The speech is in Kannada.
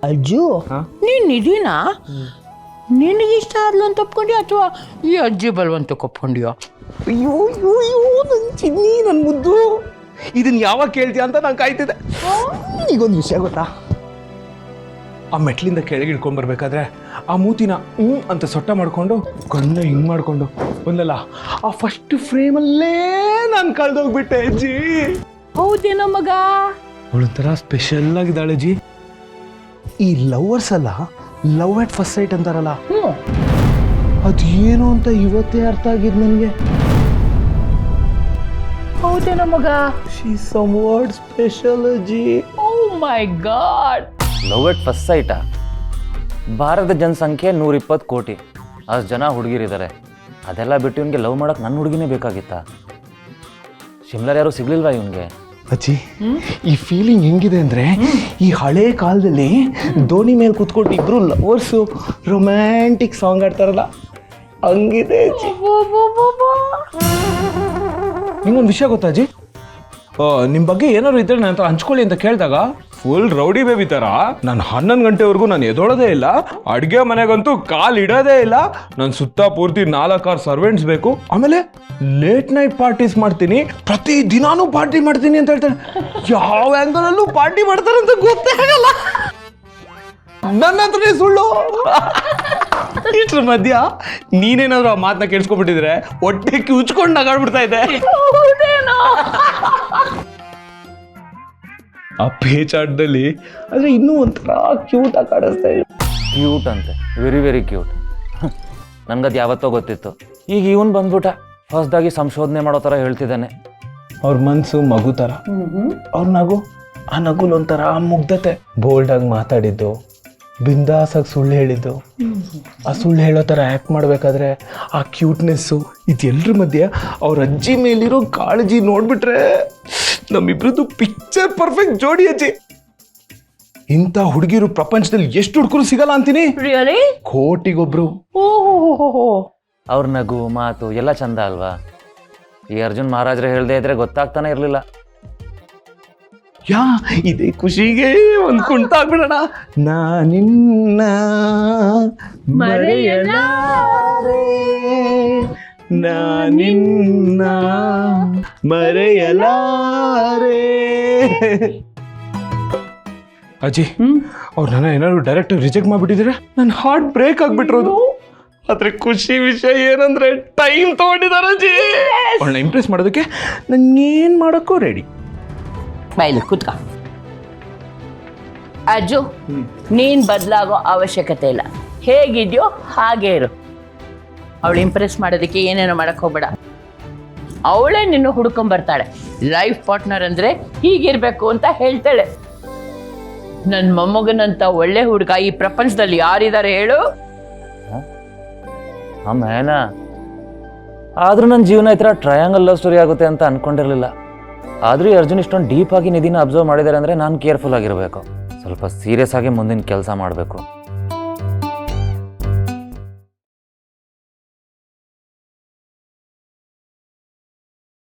ಅಜ್ಜು ನೀನ್ ನಿಧಿನಾ ನಿನಗಿಷ್ಟ ಆದ್ಲು ಅಂತ ಒಪ್ಕೊಂಡ್ಯಾ ಅಥವಾ ಈ ಅಜ್ಜಿ ಬಲ್ವಂತ ಒಪ್ಕೊಂಡ್ಯೋ? ಅಯ್ಯೋ ಅಯ್ಯೋ ಅಯ್ಯೋ ನನ್ನ ಚಿನ್ನಿ, ನನ್ನ ಮುದ್ದು, ಇದನ್ನ ಯಾವಾಗ ಕೇಳ್ತೀಯ ಅಂತ ನಾನು ಕಾಯ್ತಿದ್ದೆ. ಈಗೊಂದು ವಿಷಯ ಗೊತ್ತಾ? ಆ ಮೆಟ್ಲಿಂದ ಕೆಳಗೆ ಇಳ್ಕೊಂಡ್ಬರ್ಬೇಕಾದ್ರೆ ಆ ಮೂತಿನ ಅಂತ ಸೊಟ್ಟ ಮಾಡಿಕೊಂಡು ಕಣ್ಣ ಹಿಂಗ್ ಮಾಡಿಕೊಂಡು ಒಂದಲ್ಲ ಆ ಫಸ್ಟ್ ಫ್ರೇಮಲ್ಲೇ ನಾನು ಕಳೆದೋಗ್ಬಿಟ್ಟೆ ಅಜ್ಜಿ. ಹೌದೇನೋ ಮಗ? ಅವಳೊಂಥರ ಸ್ಪೆಷಲ್ ಆಗಿದ್ದಾಳೆ ಅಜ್ಜಿ. ಈ ಲವರ್ಸ್ ಅಲ್ಲ, ಲವ್ ಅಟ್ ಫಸ್ಟ್ ಸೈಟ್ ಅಂತಾರಲ್ಲ, ಅದೇನು ಅಂತ ಇವತ್ತೇ ಅರ್ಥ ಆಗಿದ್ ನನಗೆ. ಹೌದೇನೋ ಮಗ? ಶಿ ಸಮ್ ವರ್ಡ್ ಸ್ಪೆಷಲ್ ಅಜ್ಜಿ. Oh my god. Love at first ಸೈಟಾ? ಭಾರತದ ಜನಸಂಖ್ಯೆ 120 ಕೋಟಿ, ಅಷ್ಟು ಜನ ಹುಡುಗಿರಿದ್ದಾರೆ. ಅದೆಲ್ಲ ಬಿಟ್ಟು ಇವನಿಗೆ ಲವ್ ಮಾಡೋಕೆ ನನ್ನ ಹುಡುಗಿನೇ ಬೇಕಾಗಿತ್ತಾ? ಶಿಮ್ಲಾರ್ ಯಾರು ಸಿಗ್ಲಿಲ್ವಾ ಇವನಿಗೆ? ಅಜ್ಜಿ, ಈ ಫೀಲಿಂಗ್ ಹೆಂಗಿದೆ ಅಂದ್ರೆ, ಈ ಹಳೆ ಕಾಲದಲ್ಲಿ ದೋಣಿ ಮೇಲೆ ಕೂತ್ಕೊಂಡು ಇಬ್ರು ಲವರ್ಸು ರೊಮ್ಯಾಂಟಿಕ್ ಸಾಂಗ್ ಆಡ್ತಾರಲ್ಲ, ಹಂಗಿದೆ ಅಜ್ಜಿ. ನಿಂಗೊಂದು ವಿಷಯ ಗೊತ್ತಾ ಅಜ್ಜಿ? ನಿಮ್ಮ ಬಗ್ಗೆ ಏನಾದ್ರು ಇದ್ರೆ ನನ್ನ ಹತ್ರ ಹಂಚ್ಕೊಳ್ಳಿ ಅಂತ ಕೇಳಿದಾಗ ಫುಲ್ ರೌಡಿ ಬೇಬಿ ಥರ ನಾನು 11 ಗಂಟೆವರೆಗೂ ನಾನು ಎದೊಳೋದೇ ಇಲ್ಲ, ಅಡುಗೆ ಮನೆಗಂತೂ ಕಾಲು ಇಡೋದೇ ಇಲ್ಲ, ನನ್ನ ಸುತ್ತ ಪೂರ್ತಿ 4-6 ಸರ್ವೆಂಟ್ಸ್ ಬೇಕು, ಆಮೇಲೆ ಲೇಟ್ ನೈಟ್ ಪಾರ್ಟೀಸ್ ಮಾಡ್ತೀನಿ, ಪ್ರತಿ ದಿನಾನೂ ಪಾರ್ಟಿ ಮಾಡ್ತೀನಿ ಅಂತ ಹೇಳ್ತಾರೆ. ಯಾವ ಆ್ಯಂಗಲಲ್ಲೂ ಪಾರ್ಟಿ ಮಾಡ್ತಾರೆ ಅಂತ ಗೊತ್ತೇ ಆಗಲ್ಲ. ನನ್ನ ಹತ್ರನೇ ಸುಳ್ಳು. ಇಷ್ಟ್ರ ಮಧ್ಯ ನೀನೇನಾದ್ರು ಆ ಮಾತನ್ನ ಕೇಳಿಸ್ಕೊಬಿಟ್ಟಿದ್ರೆ ಹೊಟ್ಟೆ ಕಿವುಚ್ಕೊಂಡು ನಗಾಡ್ಬಿಡ್ತಾ ಇದ್ದೆ. ಆ ಪೇಚಾಟದಲ್ಲಿ ಆದ್ರೆ ಇನ್ನೂ ಒಂಥರ ಕ್ಯೂಟ್ ಆಗಿ ಕಾಣಿಸ್ತಾ ಇದೆ. ಕ್ಯೂಟ್ ಅಂತೆ, ವೆರಿ ವೆರಿ ಕ್ಯೂಟ್. ನನ್ಗದು ಯಾವತ್ತೋ ಗೊತ್ತಿತ್ತು. ಈಗ ಇವನು ಬಂದ್ಬಿಟ್ಟ ಹೊಸದಾಗಿ ಸಂಶೋಧನೆ ಮಾಡೋ ಥರ ಹೇಳ್ತಿದ್ದಾನೆ. ಅವ್ರ ಮನ್ಸು ಮಗು ಥರ, ಅವ್ರ ನಗು, ಆ ನಗುಲ್ ಒಂಥರ ಮುಗ್ಧತೆ. ಬೋಲ್ಡ್ ಆಗಿ ಮಾತಾಡಿದ್ದು, ಬಿಂದಾಸಾಗಿ ಸುಳ್ಳು ಹೇಳಿದ್ದು, ಆ ಸುಳ್ಳು ಹೇಳೋ ಥರ ಆ್ಯಕ್ಟ್ ಮಾಡಬೇಕಾದ್ರೆ ಆ ಕ್ಯೂಟ್ನೆಸ್ಸು, ಇದೆಲ್ಲರ ಮಧ್ಯೆ ಅವ್ರ ಅಜ್ಜಿ ಮೇಲಿರೋ ಕಾಳಜಿ ನೋಡ್ಬಿಟ್ರೆ ನಮ್ಮಿಬ್ರದ್ದು ಪಿಕ್ಚರ್ ಪರ್ಫೆಕ್ಟ್ ಜೋಡಿ ಅಜ್ಜಿ. ಇಂಥ ಹುಡುಗಿರು ಪ್ರಪಂಚದಲ್ಲಿ ಎಷ್ಟು ಹುಡುಗರು ಸಿಗಲ್ಲ ಅಂತೀನಿ. ರಿಯಲಿ? ಕೋಟಿಗೊಬ್ರು. ಓಹೋ, ಅವ್ರ ನಗು ಮಾತು ಎಲ್ಲ ಚಂದ ಅಲ್ವಾ? ಈ ಅರ್ಜುನ್ ಮಹಾರಾಜರು ಹೇಳ್ದೆ ಇದ್ರೆ ಗೊತ್ತಾಗ್ತಾನೆ ಇರಲಿಲ್ಲ. ಯಾ ಇದೇ ಖುಷಿಗೆ ಒಂದು ಕುಂಟ ಆಗ್ಬಿಡೋಣ. ನಾನಿನ್ನ ಮರೆಯಲಾರೆ, ನಾನಿನ್ನ ಮರೆಯಲಾರೆ. ಅಜ್ಜಿ, ಅವ್ರು ನನ್ನ ಏನಾದ್ರು ಡೈರೆಕ್ಟ್ ರಿಜೆಕ್ಟ್ ಮಾಡಿಬಿಟ್ಟಿದ್ರೆ ನನ್ನ ಹಾರ್ಟ್ ಬ್ರೇಕ್ ಆಗ್ಬಿಟ್ಟಿರೋದು. ಆದ್ರೆ ಖುಷಿ ವಿಷಯ ಏನಂದ್ರೆ ಟೈಮ್ ತಗೊಂಡಿದ್ದಾರೆ ಅಜ್ಜಿ. ಅವಳನ್ನ ಇಂಪ್ರೆಸ್ ಮಾಡೋದಕ್ಕೆ ನಾನೇನು ಮಾಡೋಕ್ಕೂ ರೆಡಿ. ಬಾಯ್ಲಿ ಕೂತ್ಕ. ಅಜ್ಜು, ನೀನ್ ಬದಲಾಗೋ ಅವಶ್ಯಕತೆ ಇಲ್ಲ, ಹೇಗಿದ್ಯೋ ಹಾಗೇ ಇರು. ಅವಳು ಇಂಪ್ರೆಸ್ ಮಾಡೋದಕ್ಕೆ ಏನೇನೋ ಮಾಡಕ್ ಹೋಗ್ಬೇಡ. ಅವಳೇ ನಿನ್ನ ಹುಡ್ಕೊಂಬರ್ತಾಳೆ. ಲೈಫ್ ಪಾರ್ಟ್ನರ್ ಅಂದ್ರೆ ಹೀಗಿರ್ಬೇಕು ಅಂತ ಹೇಳ್ತಾಳೆ. ನನ್ನ ಮೊಮ್ಮಗನಂತ ಒಳ್ಳೆ ಹುಡುಗ ಈ ಪ್ರಪಂಚದಲ್ಲಿ ಯಾರಿದ್ದಾರೆ ಹೇಳು? ಆಮೇನ ಆದ್ರೂ ನನ್ನ ಜೀವನ ಈ ಥರ ಟ್ರಯಾಂಗಲ್ ಲವ್ ಸ್ಟೋರಿ ಆಗುತ್ತೆ ಅಂತ ಅನ್ಕೊಂಡಿರ್ಲಿಲ್ಲ. ಆದ್ರೂ ಅರ್ಜುನ್ ಇಷ್ಟೊಂದು ಡೀಪ್ ಆಗಿ ನಿಧಿನ ಅಬ್ಸರ್ವ್ ಮಾಡಿದ್ದಾರೆ ಅಂದ್ರೆ ನಾನು ಕೇರ್ಫುಲ್ ಆಗಿರಬೇಕು, ಸ್ವಲ್ಪ ಸೀರಿಯಸ್ ಆಗಿ ಮುಂದಿನ ಕೆಲಸ ಮಾಡಬೇಕು.